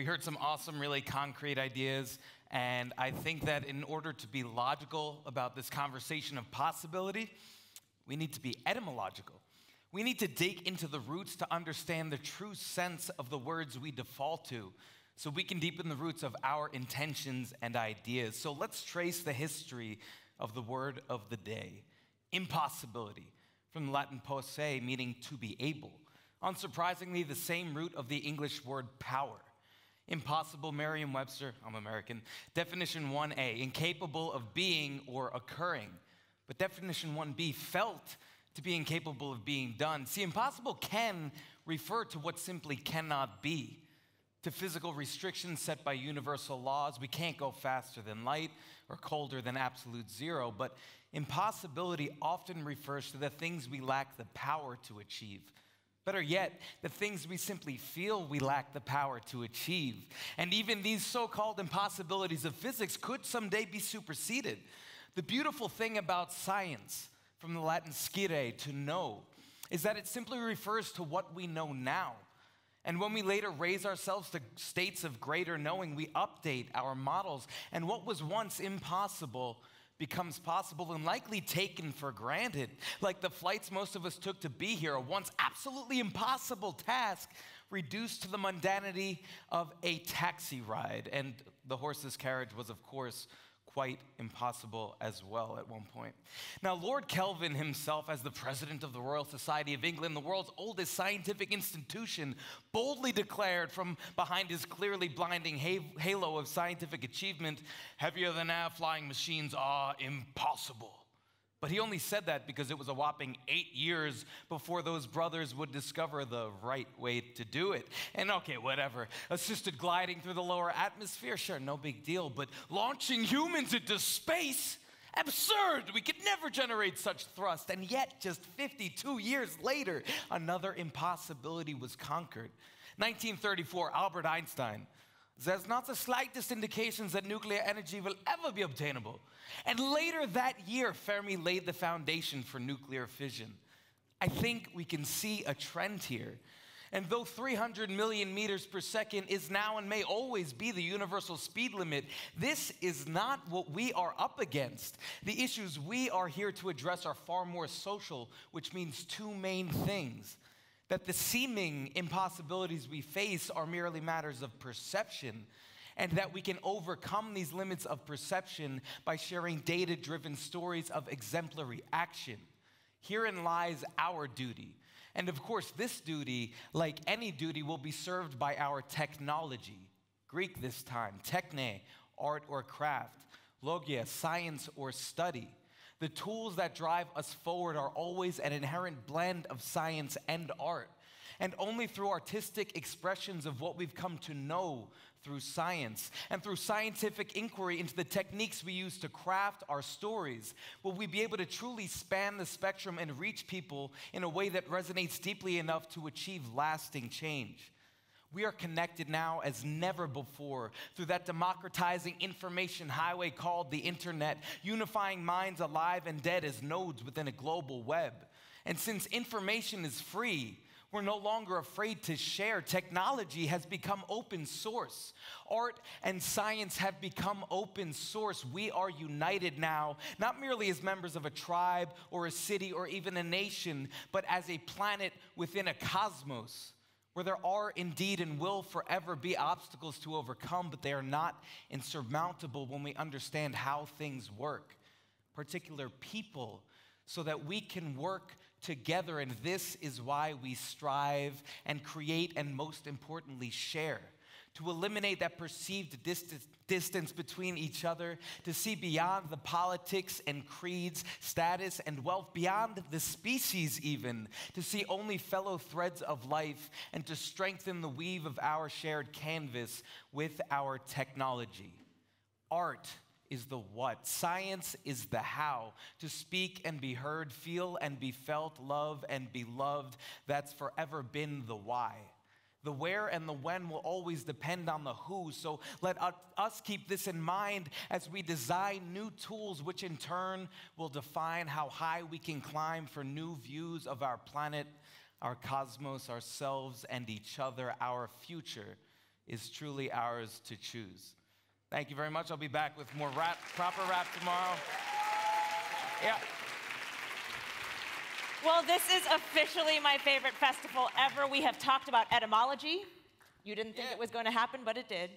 We heard some awesome, really concrete ideas, and I think that in order to be logical about this conversation of possibility, we need to be etymological. We need to dig into the roots to understand the true sense of the words we default to, so we can deepen the roots of our intentions and ideas. So let's trace the history of the word of the day, impossibility, from the Latin posse, meaning to be able. Unsurprisingly, the same root of the English word power. Impossible, Merriam-Webster, I'm American, definition 1A, incapable of being or occurring. But definition 1B, felt to be incapable of being done. See, impossible can refer to what simply cannot be, to physical restrictions set by universal laws. We can't go faster than light or colder than absolute zero, but impossibility often refers to the things we lack the power to achieve. Better yet, the things we simply feel we lack the power to achieve. And even these so-called impossibilities of physics could someday be superseded. The beautiful thing about science, from the Latin scire, to know, is that it simply refers to what we know now. And when we later raise ourselves to states of greater knowing, we update our models. And what was once impossible becomes possible and likely taken for granted. Like the flights most of us took to be here, a once absolutely impossible task reduced to the mundanity of a taxi ride. And the horse's carriage was, of course, quite impossible as well at one point. Now, Lord Kelvin himself, as the president of the Royal Society of England, the world's oldest scientific institution, boldly declared from behind his clearly blinding halo of scientific achievement, heavier than air flying machines are impossible. But he only said that because it was a whopping 8 years before those brothers would discover the right way to do it. And okay, whatever. Assisted gliding through the lower atmosphere, sure, no big deal. But launching humans into space? Absurd! We could never generate such thrust. And yet, just 52 years later, another impossibility was conquered. 1934, Albert Einstein. There's not the slightest indications that nuclear energy will ever be obtainable. And later that year, Fermi laid the foundation for nuclear fission. I think we can see a trend here. And though 300 million meters per second is now and may always be the universal speed limit, this is not what we are up against. The issues we are here to address are far more social, which means two main things. That the seeming impossibilities we face are merely matters of perception, and that we can overcome these limits of perception by sharing data-driven stories of exemplary action. Herein lies our duty. And of course, this duty, like any duty, will be served by our technology. Greek this time, techne, art or craft, logia, science or study. The tools that drive us forward are always an inherent blend of science and art. And only through artistic expressions of what we've come to know through science and through scientific inquiry into the techniques we use to craft our stories will we be able to truly span the spectrum and reach people in a way that resonates deeply enough to achieve lasting change. We are connected now as never before through that democratizing information highway called the internet, unifying minds alive and dead as nodes within a global web. And since information is free, we're no longer afraid to share. Technology has become open source. Art and science have become open source. We are united now, not merely as members of a tribe or a city or even a nation, but as a planet within a cosmos where there are indeed and will forever be obstacles to overcome, but they are not insurmountable when we understand how things work, particular people, so that we can work together. And this is why we strive and create and most importantly share, to eliminate that perceived distance between each other, to see beyond the politics and creeds, status and wealth, beyond the species even, to see only fellow threads of life and to strengthen the weave of our shared canvas with our technology. Art is the what. Science is the how. To speak and be heard, feel and be felt, love and be loved, that's forever been the why. The where and the when will always depend on the who, so let us keep this in mind as we design new tools, which in turn will define how high we can climb for new views of our planet, our cosmos, ourselves, and each other, our future. is truly ours to choose. Thank you very much. I'll be back with more proper rap tomorrow. Yeah. Well, this is officially my favorite festival ever. We have talked about etymology. You didn't think it was going to happen, but it did.